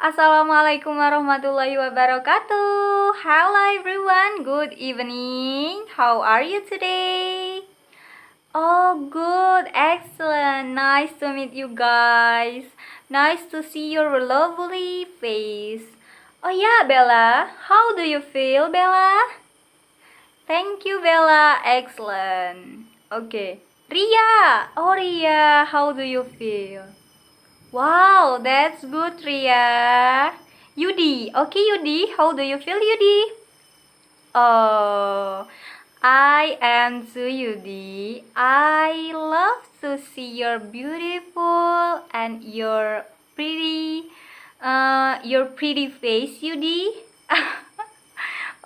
Assalamualaikum warahmatullahi wabarakatuh. Hello everyone, good evening. How are you today? Oh, good, excellent. Nice to meet you guys. Nice to see your lovely face. Oh yeah, Bella. How do you feel, Bella? Thank you, Bella. Excellent. Okay. Ria. Oh, Ria. How do you feel? Wow, that's good, Ria. Yudi. Okay, Yudi. How do you feel, Yudi? Oh, I am too, Yudi. I love to see your beautiful and your pretty face, Yudi.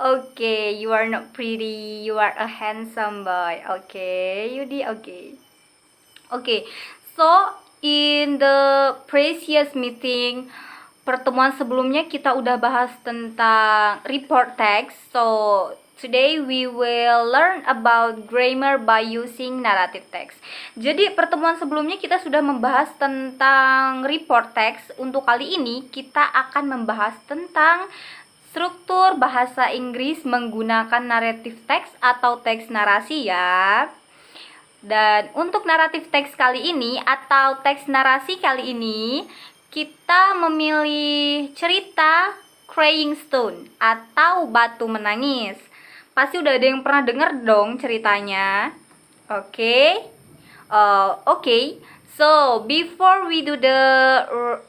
Okay, you are not pretty. You are a handsome boy. Okay, Yudi. Okay. Okay. So in the previous meeting, pertemuan sebelumnya kita udah bahas tentang report text. So today we will learn about grammar by using narrative text. Jadi pertemuan sebelumnya kita sudah membahas tentang report text. Untuk kali ini kita akan membahas tentang struktur bahasa Inggris menggunakan narrative text atau teks narasi ya. Dan untuk naratif teks kali ini atau teks narasi kali ini, kita memilih cerita Crying Stone atau Batu Menangis. Pasti udah ada yang pernah denger dong ceritanya. Oke. Okay. So, before we do the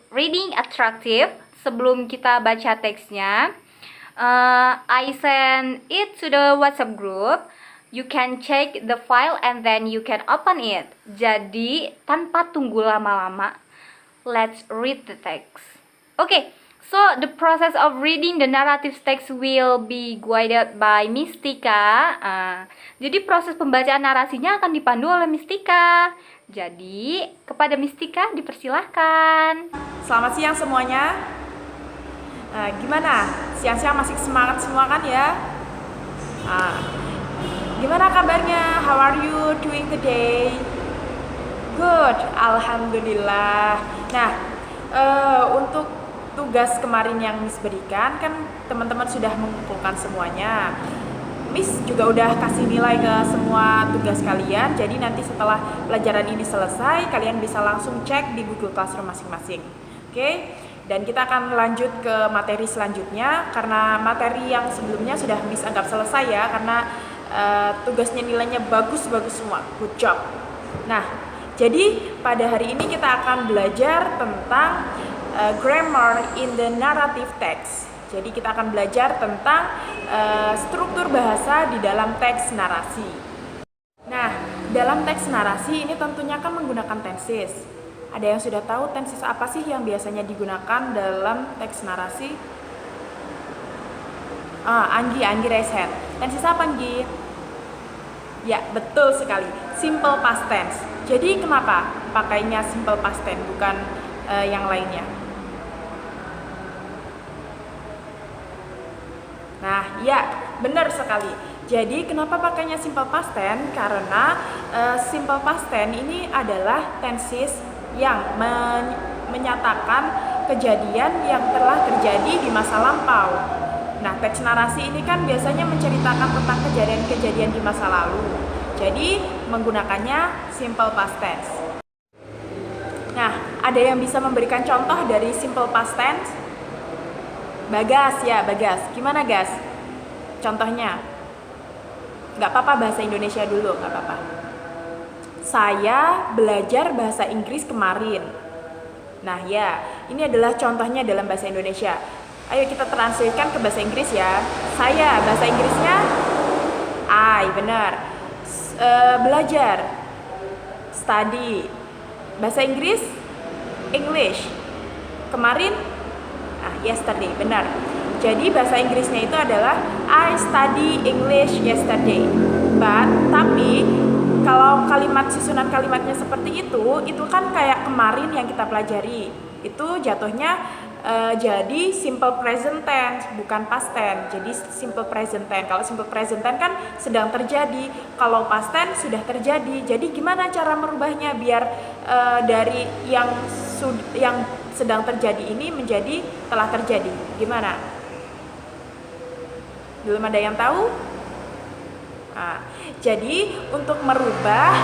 reading attractive, sebelum kita baca teksnya, I send it to the WhatsApp group. You can check the file and then you can open it. Jadi, tanpa tunggu lama-lama, let's read the text. Okay, so the process of reading the narrative text will be guided by Mistika. Jadi, proses pembacaan narasinya akan dipandu oleh Mistika. Jadi, kepada Mistika dipersilahkan. Selamat siang semuanya. Gimana? Siang-siang masih semangat semua kan ya? Gimana kabarnya? How are you doing today? Good, alhamdulillah. Nah, untuk tugas kemarin yang Miss berikan kan teman-teman sudah mengumpulkan semuanya. Miss juga udah kasih nilai ke semua tugas kalian. Jadi nanti setelah pelajaran ini selesai, kalian bisa langsung cek di Google Classroom masing-masing. Oke? Dan kita akan lanjut ke materi selanjutnya karena materi yang sebelumnya sudah Miss anggap selesai ya, karena tugasnya nilainya bagus-bagus semua. Good job. Nah, jadi pada hari ini kita akan belajar tentang grammar in the narrative text. Jadi kita akan belajar tentang struktur bahasa di dalam teks narasi. Nah, dalam teks narasi ini tentunya kan menggunakan tenses. Ada yang sudah tahu tenses apa sih yang biasanya digunakan dalam teks narasi? Anggi raise hand. Tenses apa, Anggi? Ya, betul sekali. Simple past tense. Jadi kenapa pakainya simple past tense bukan yang lainnya? Nah, ya, benar sekali. Jadi kenapa pakainya simple past tense? Karena simple past tense ini adalah tenses yang menyatakan kejadian yang telah terjadi di masa lampau. Nah, teks narasi ini kan biasanya menceritakan tentang kejadian-kejadian di masa lalu. Jadi, menggunakannya simple past tense. Nah, ada yang bisa memberikan contoh dari simple past tense? Bagas ya, Bagas. Gimana, Gas? Contohnya? Nggak apa-apa bahasa Indonesia dulu, nggak apa-apa. Saya belajar bahasa Inggris kemarin. Nah, ya, ini adalah contohnya dalam bahasa Indonesia. Ayo kita translatekan ke bahasa Inggris ya. Saya, bahasa Inggrisnya I, benar. Belajar, study. Bahasa Inggris English. Kemarin yesterday, benar. Jadi bahasa Inggrisnya itu adalah I study English yesterday. Tapi kalau susunan kalimatnya seperti itu kan kayak kemarin yang kita pelajari. Itu jatuhnya jadi simple present tense, bukan past tense. Jadi simple present tense. Kalau simple present tense kan sedang terjadi. Kalau past tense sudah terjadi. Jadi gimana cara merubahnya biar dari yang sedang terjadi ini menjadi telah terjadi. Gimana? Belum ada yang tahu? Nah, jadi untuk merubah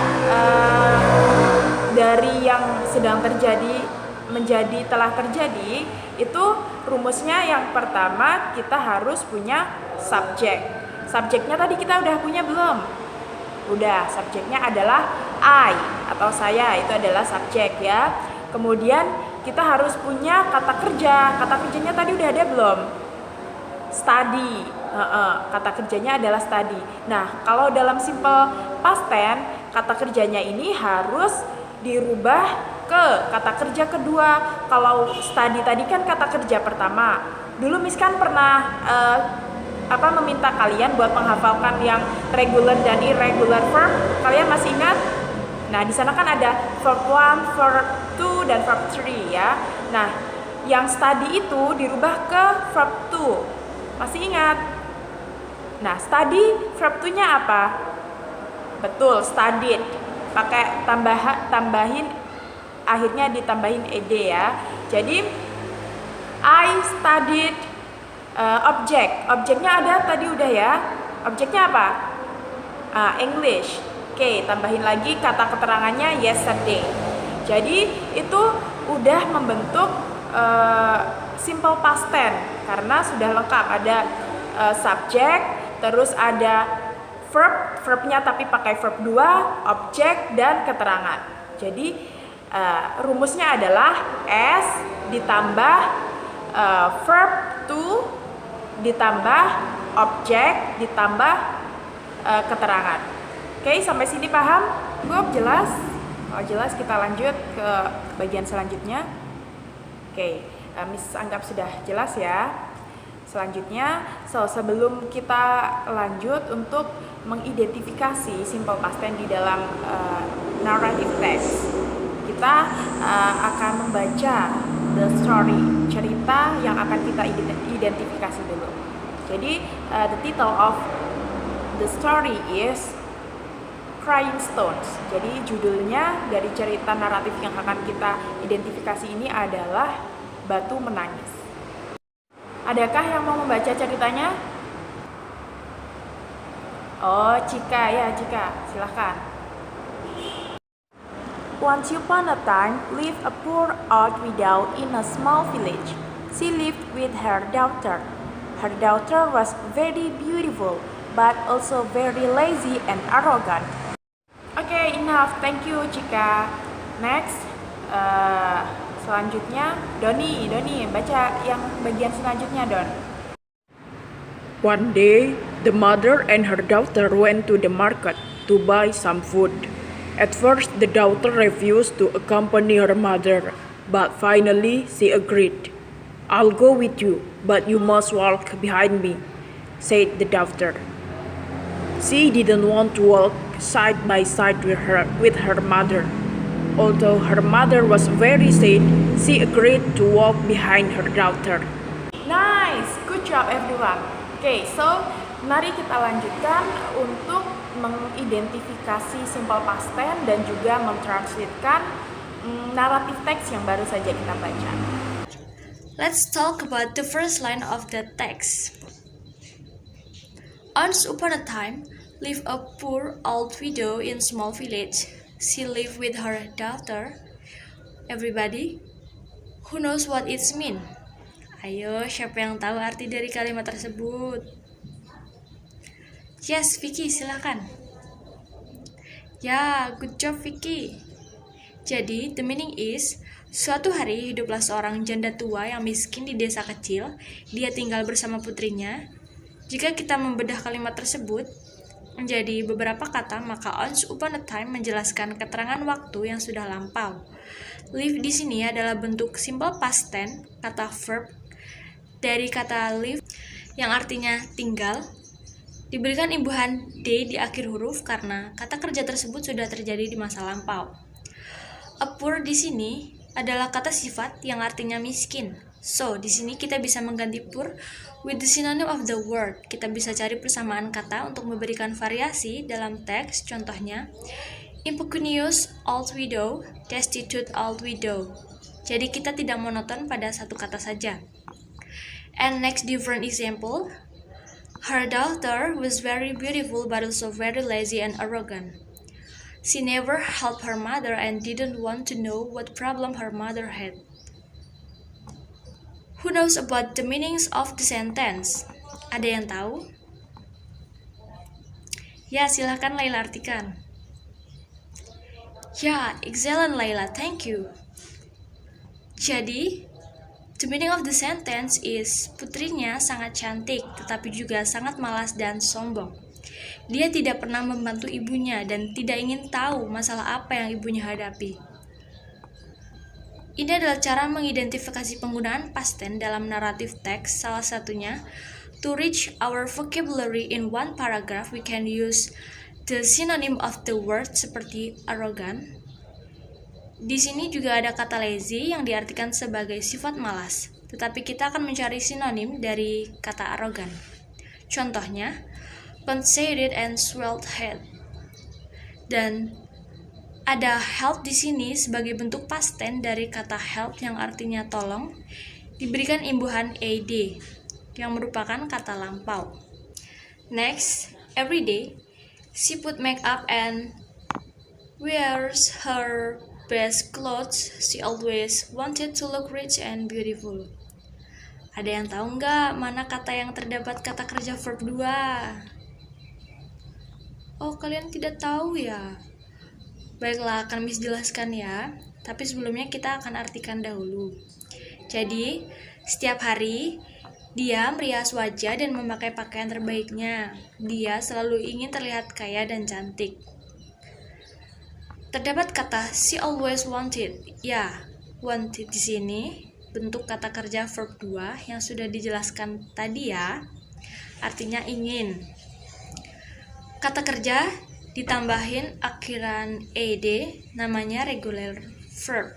dari yang sedang terjadi menjadi telah terjadi, itu rumusnya yang pertama kita harus punya subjek. Subjeknya tadi kita udah punya belum? Udah, subjeknya adalah I atau saya, itu adalah subjek ya. Kemudian kita harus punya kata kerja. Kata kerjanya tadi udah ada belum? Study. Kata kerjanya adalah study. Nah, kalau dalam simple past tense, kata kerjanya ini harus dirubah ke kata kerja kedua. Kalau study tadi kan kata kerja pertama. Dulu Miss kan pernah meminta kalian buat menghafalkan yang regular dan irregular verb. Kalian masih ingat? Nah, di sana kan ada verb 1, verb 2 dan verb 3 ya. Nah, yang study itu dirubah ke verb 2. Masih ingat? Nah, study verb 2-nya apa? Betul, studied. Pakai tambahin akhirnya ditambahin ed ya. Jadi I studied objeknya ada tadi udah ya. Objeknya apa? English. Oke, tambahin lagi kata keterangannya yesterday. Jadi itu udah membentuk simple past tense karena sudah lengkap, ada subjek, terus ada verbnya tapi pakai verb 2, objek dan keterangan. Jadi rumusnya adalah S ditambah verb 2 ditambah objek ditambah keterangan. Oke, sampai sini paham? Cukup jelas? Kalau jelas kita lanjut ke bagian selanjutnya. Oke, Miss anggap sudah jelas ya. Selanjutnya, sebelum kita lanjut untuk mengidentifikasi simple past tense di dalam narrative text, kita akan membaca the story, cerita yang akan kita identifikasi dulu. Jadi the title of the story is Crying Stones. Jadi judulnya dari cerita naratif yang akan kita identifikasi ini adalah Batu Menangis. Adakah yang mau membaca ceritanya? Oh, Cika ya, Cika, silahkan. Once upon a time, lived a poor old widow in a small village. She lived with her daughter. Her daughter was very beautiful, but also very lazy and arrogant. Okay, enough. Thank you, Cika. Next, selanjutnya Doni, baca yang bagian selanjutnya, Don. One day, the mother and her daughter went to the market to buy some food. At first, the daughter refused to accompany her mother, but finally she agreed. "I'll go with you, but you must walk behind me," said the daughter. She didn't want to walk side by side with her mother. Although her mother was very sad, she agreed to walk behind her daughter. Nice, good job everyone. Okay, so mari kita lanjutkan untuk mengidentifikasi simple past tense dan juga mentranslatekan naratif teks yang baru saja kita baca. Let's talk about the first line of the text. Once upon a time, lived a poor old widow in a small village. She lived with her daughter. Everybody, who knows what it means? Ayo, siapa yang tahu arti dari kalimat tersebut? Yes, Vicky, silakan. Ya, good job Vicky. Jadi, the meaning is, suatu hari hiduplah seorang janda tua yang miskin di desa kecil. Dia tinggal bersama putrinya. Jika kita membedah kalimat tersebut menjadi beberapa kata, maka once upon a time menjelaskan keterangan waktu yang sudah lampau. Live di sini adalah bentuk simple past tense, kata verb dari kata live yang artinya tinggal. Diberikan imbuhan D di akhir huruf karena kata kerja tersebut sudah terjadi di masa lampau. A poor di sini adalah kata sifat yang artinya miskin. So, di sini kita bisa mengganti poor with the synonym of the word. Kita bisa cari persamaan kata untuk memberikan variasi dalam teks. Contohnya, impecunious old widow, destitute old widow. Jadi kita tidak monoton pada satu kata saja. And next different example, her daughter was very beautiful but also very lazy and arrogant. She never helped her mother and didn't want to know what problem her mother had. Who knows about the meanings of the sentence? Ada yang tahu? Ya, silahkan Laila artikan. Ya, excellent Laila, thank you. Jadi, the meaning of the sentence is, putrinya sangat cantik, tetapi juga sangat malas dan sombong. Dia tidak pernah membantu ibunya dan tidak ingin tahu masalah apa yang ibunya hadapi. Ini adalah cara mengidentifikasi penggunaan past tense dalam naratif teks. Salah satunya, to reach our vocabulary in one paragraph, we can use the synonym of the word seperti arrogant. Di sini juga ada kata lazy yang diartikan sebagai sifat malas, tetapi kita akan mencari sinonim dari kata arrogant. Contohnya, conceited and swelled head. Dan ada help di sini sebagai bentuk past tense dari kata help yang artinya tolong, diberikan imbuhan ed yang merupakan kata lampau. Next, every day, she put makeup and wears her best clothes. She always wanted to look rich and beautiful. Ada yang tahu nggak mana kata yang terdapat kata kerja verb 2? Oh, kalian tidak tahu ya? Baiklah, akan Miss jelaskan ya. Tapi sebelumnya kita akan artikan dahulu. Jadi, setiap hari dia merias wajah dan memakai pakaian terbaiknya. Dia selalu ingin terlihat kaya dan cantik. Terdapat kata she always wanted. Ya, wanted di sini bentuk kata kerja verb 2 yang sudah dijelaskan tadi ya. Artinya ingin. Kata kerja ditambahin akhiran ed, namanya regular verb.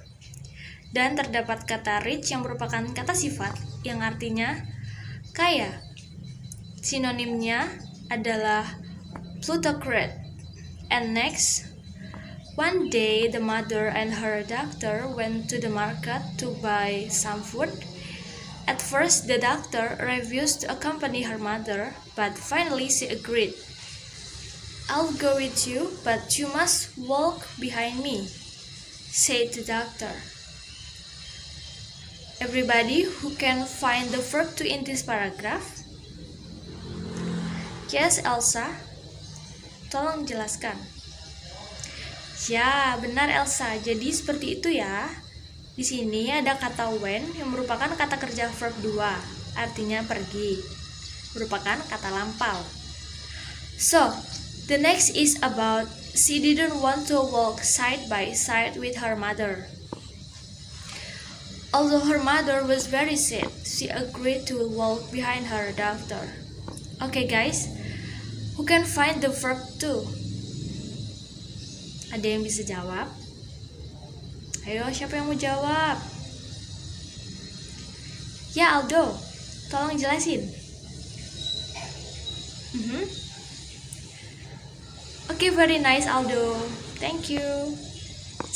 Dan terdapat kata rich yang merupakan kata sifat yang artinya kaya. Sinonimnya adalah plutocrat. And next, one day the mother and her doctor went to the market to buy some food. At first the doctor refused to accompany her mother, but finally she agreed. I'll go with you, but you must walk behind me, said the doctor. Everybody who can find the verb to in this paragraph? Yes, Elsa. Tolong jelaskan. Ya, benar Elsa. Jadi seperti itu ya. Di sini ada kata went yang merupakan kata kerja verb 2, artinya pergi. Merupakan kata lampau. So, the next is about she didn't want to walk side by side with her mother. Although her mother was very sad, she agreed to walk behind her daughter. Okay guys, who can find the verb to? Ada yang bisa jawab? Ayo, siapa yang mau jawab? Ya, Aldo, tolong jelasin. Oke, very nice Aldo. Thank you.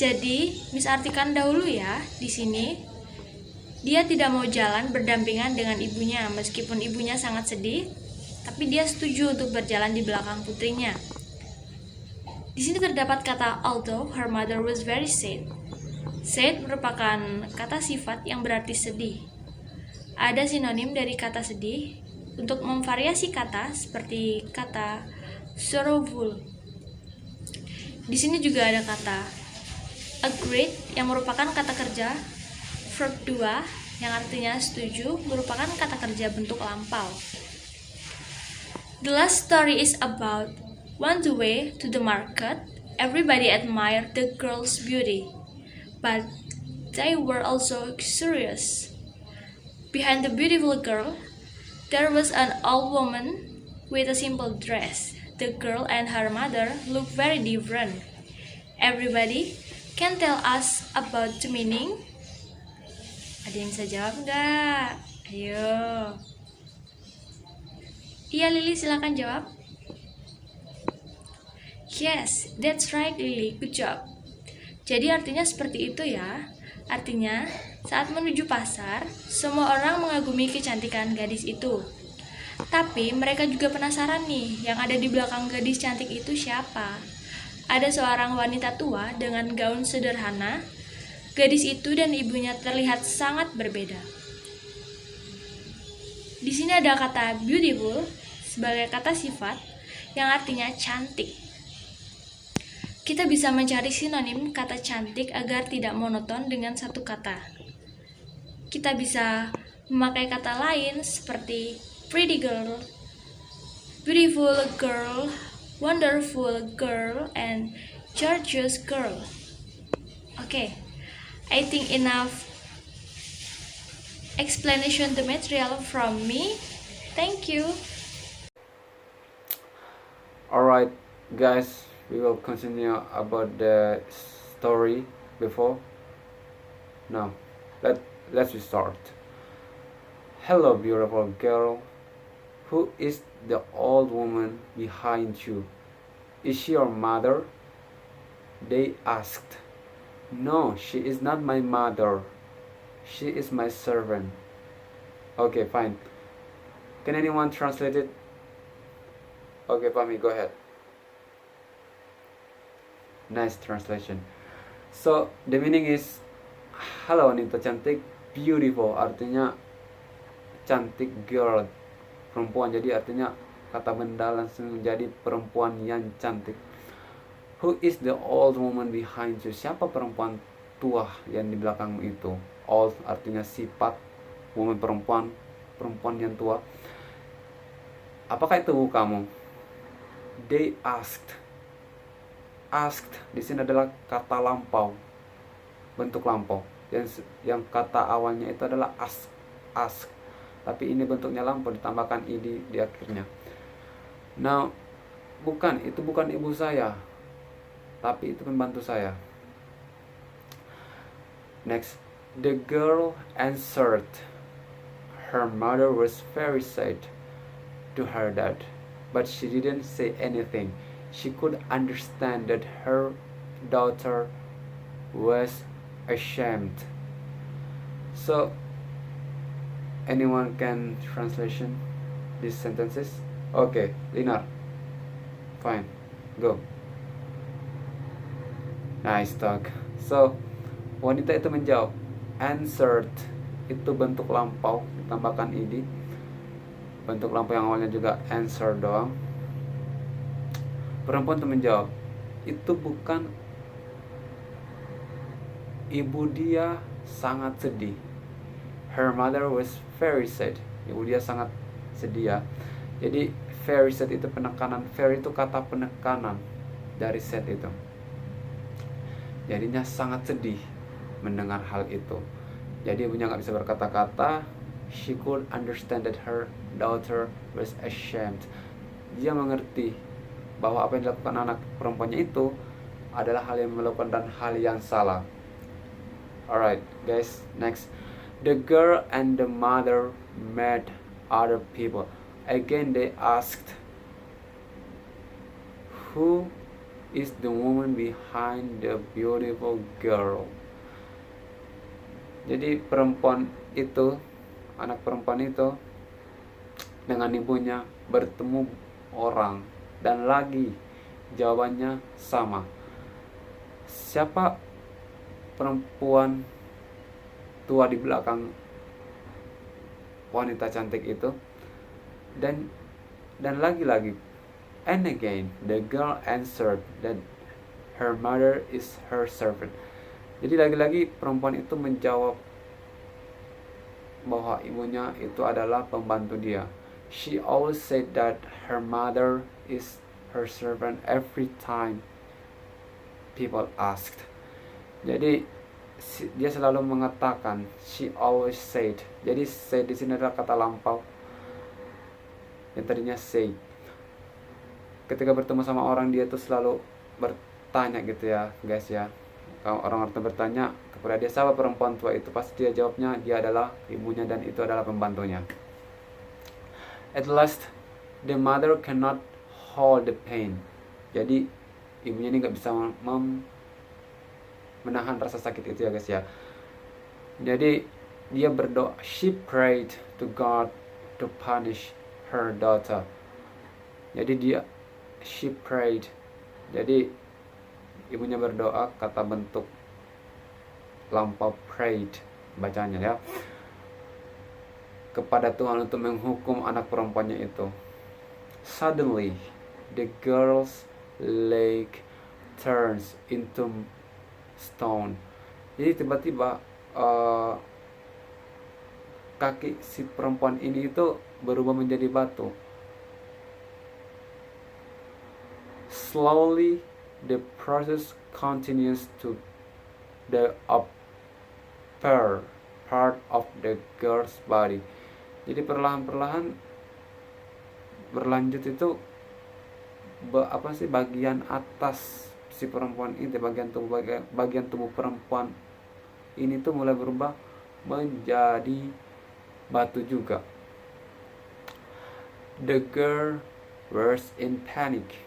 Jadi, Miss artikan dahulu ya. Di sini, dia tidak mau jalan berdampingan dengan ibunya. Meskipun ibunya sangat sedih, tapi dia setuju untuk berjalan di belakang putrinya. Di sini terdapat kata although her mother was very sad. Sad merupakan kata sifat yang berarti sedih. Ada sinonim dari kata sedih untuk memvariasi kata seperti kata sorrowful. Di sini juga ada kata agreed yang merupakan kata kerja verb 2 yang artinya setuju, merupakan kata kerja bentuk lampau. The last story is about on the way to the market. Everybody admired the girl's beauty, but they were also curious. Behind the beautiful girl, there was an old woman with a simple dress. The girl and her mother look very different. Everybody can tell us about the meaning? Ada yang bisa jawab nggak? Ayo. Iya Lily, silakan jawab. Yes, that's right Lily, good job. Jadi artinya seperti itu ya. Artinya, saat menuju pasar, semua orang mengagumi kecantikan gadis itu. Tapi mereka juga penasaran nih, yang ada di belakang gadis cantik itu siapa? Ada seorang wanita tua dengan gaun sederhana. Gadis itu dan ibunya terlihat sangat berbeda. Di sini ada kata beautiful sebagai kata sifat yang artinya cantik. Kita bisa mencari sinonim kata cantik agar tidak monoton dengan satu kata. Kita bisa memakai kata lain seperti pretty girl, beautiful girl, wonderful girl, and gorgeous girl. Okay, I think enough explanation the material from me. Thank you. Alright, guys, we will continue about the story before. Now, let's start. Hello, beautiful girl. Who is the old woman behind you? Is she your mother? They asked. No, she is not my mother. She is my servant. Okay, fine. Can anyone translate it? Okay, Pami, go ahead. Nice translation. So, the meaning is, halo wanita cantik, beautiful, artinya cantik, girl, perempuan. Jadi artinya kata benda langsung menjadi perempuan yang cantik. Who is the old woman behind you? Siapa perempuan tua yang di belakangmu itu? Old artinya sifat, woman perempuan yang tua. Apakah itu kamu? They asked. Asked di sini adalah kata lampau, bentuk lampau. Yang kata awalnya itu adalah ask. Tapi ini bentuknya lampau ditambahkan id di akhirnya. Now, itu bukan ibu saya, tapi itu pembantu saya. Next, the girl answered. Her mother was very sad to hear that, but she didn't say anything. She could understand that her daughter was ashamed. So, anyone can translation these sentences? Okay, Linar. Fine, go. Nice talk. So, wanita itu menjawab. Answered itu bentuk lampau ditambahkan id. Bentuk lampau yang awalnya juga answer doang. Perempuan itu menjawab, itu bukan ibu dia sangat sedih. Her mother was very sad. Ibu dia sangat sedih ya. Jadi very sad itu penekanan. Very itu kata penekanan dari sad itu. Jadinya sangat sedih mendengar hal itu. Jadi ibunya nggak bisa berkata-kata. She could understand that her daughter was ashamed. Dia mengerti bahwa apa yang dilakukan anak perempuannya itu adalah hal yang melakukan dan hal yang salah. Alright guys, next. The girl and the mother met other people. Again they asked, who is the woman behind the beautiful girl? Jadi perempuan itu, anak perempuan itu dengan ibunya bertemu orang, dan lagi jawabannya sama. Siapa perempuan tua di belakang wanita cantik itu? Dan lagi-lagi, and again the girl answered that her mother is her servant. Jadi lagi-lagi perempuan itu menjawab bahwa ibunya itu adalah pembantu dia. She always said that her mother is her servant every time people asked. Jadi dia selalu mengatakan, she always said. Jadi said di sini adalah kata lampau yang tadinya say. Ketika bertemu sama orang, dia tuh selalu bertanya gitu ya guys ya. Kalau orang bertanya kepada dia siapa perempuan tua itu, pasti dia jawabnya dia adalah ibunya dan itu adalah pembantunya. At last, the mother cannot hold the pain. Jadi ibunya ini nggak bisa menahan rasa sakit itu ya guys ya. Jadi dia berdoa, she prayed to God to punish her daughter. Jadi she prayed. Jadi ibunya berdoa, kata bentuk lampau prayed bacanya ya, kepada Tuhan untuk menghukum anak perempuannya itu. Suddenly the girl's leg turns into stone. Jadi tiba-tiba kaki si perempuan ini itu berubah menjadi batu. Slowly the process continues to the upper part of the girl's body. Jadi perlahan-perlahan berlanjut itu bagian atas si perempuan ini, bagian tubuh perempuan ini tuh mulai berubah menjadi batu juga. The girl was in panic.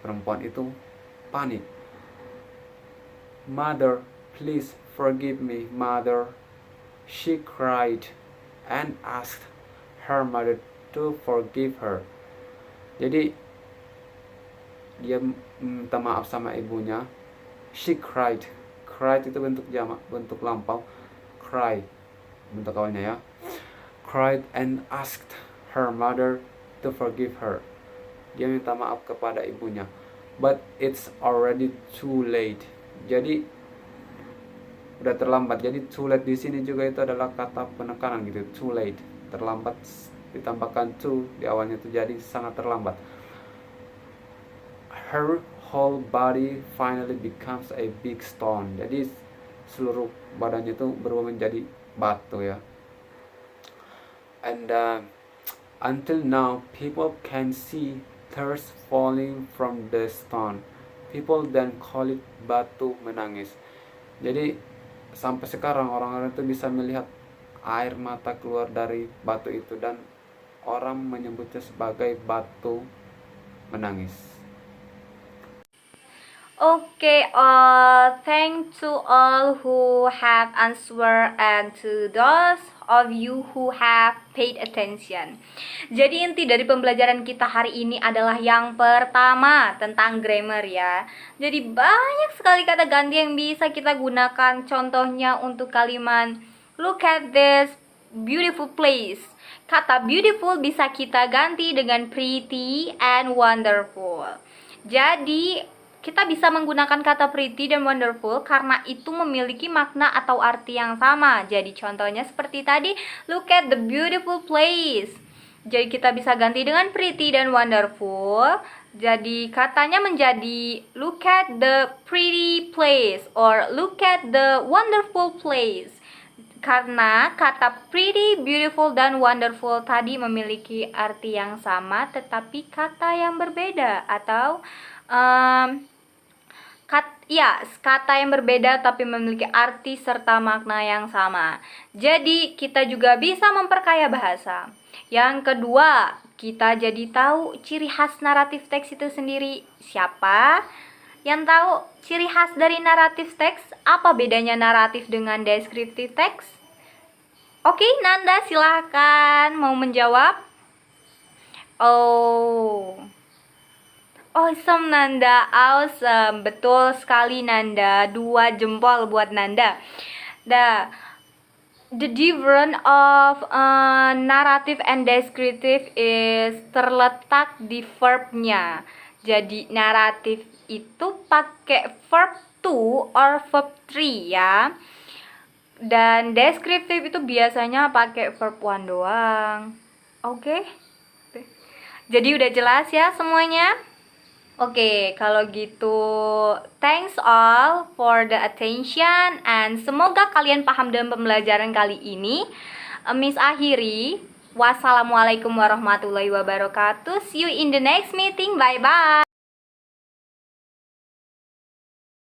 Perempuan itu panik. Mother, please forgive me, mother. She cried and asked her mother to forgive her. Jadi dia minta maaf sama ibunya. She cried. Cried itu bentuk jamak, bentuk lampau. Cry bentuk awalnya ya. Cried and asked her mother to forgive her. Dia minta maaf kepada ibunya. But it's already too late. Jadi udah terlambat. Jadi too late di sini juga itu adalah kata penekanan gitu. Too late, terlambat, ditambahkan to di awalnya itu jadi sangat terlambat. Her whole body finally becomes a big stone. Jadi seluruh badannya itu berubah menjadi batu ya. And until now people can see tears falling from the stone. People then call it batu menangis. Jadi sampai sekarang orang-orang itu bisa melihat air mata keluar dari batu itu, dan orang menyebutnya sebagai batu menangis. Okay, thanks to all who have answered and to those of you who have paid attention. Jadi inti dari pembelajaran kita hari ini adalah yang pertama tentang grammar ya. Jadi banyak sekali kata ganti yang bisa kita gunakan. Contohnya untuk kalimat look at this beautiful place. Kata beautiful bisa kita ganti dengan pretty and wonderful. Jadi kita bisa menggunakan kata pretty dan wonderful karena itu memiliki makna atau arti yang sama. Jadi contohnya seperti tadi, look at the beautiful place. Jadi kita bisa ganti dengan pretty dan wonderful. Jadi katanya menjadi look at the pretty place or look at the wonderful place. Karena kata pretty, beautiful, dan wonderful tadi memiliki arti yang sama tetapi kata yang berbeda atau kata yang berbeda tapi memiliki arti serta makna yang sama. Jadi kita juga bisa memperkaya bahasa. Yang kedua, kita jadi tahu ciri khas naratif teks itu sendiri. Siapa yang tahu ciri khas dari naratif teks? Apa bedanya naratif dengan deskriptif teks? Oke, Nanda silahkan mau menjawab. Awesome Nanda, awesome. Betul sekali Nanda, 2 jempol buat Nanda. The difference of narrative and descriptive is terletak di verbnya. Jadi naratif itu pakai verb to or verb 3 ya. Dan deskriptif itu biasanya pakai verb 1 doang. Oke? Jadi udah jelas ya semuanya? Oke, kalau gitu thanks all for the attention and semoga kalian paham dalam pembelajaran kali ini. Miss akhiri. Wassalamualaikum warahmatullahi wabarakatuh. See you in the next meeting. Bye bye.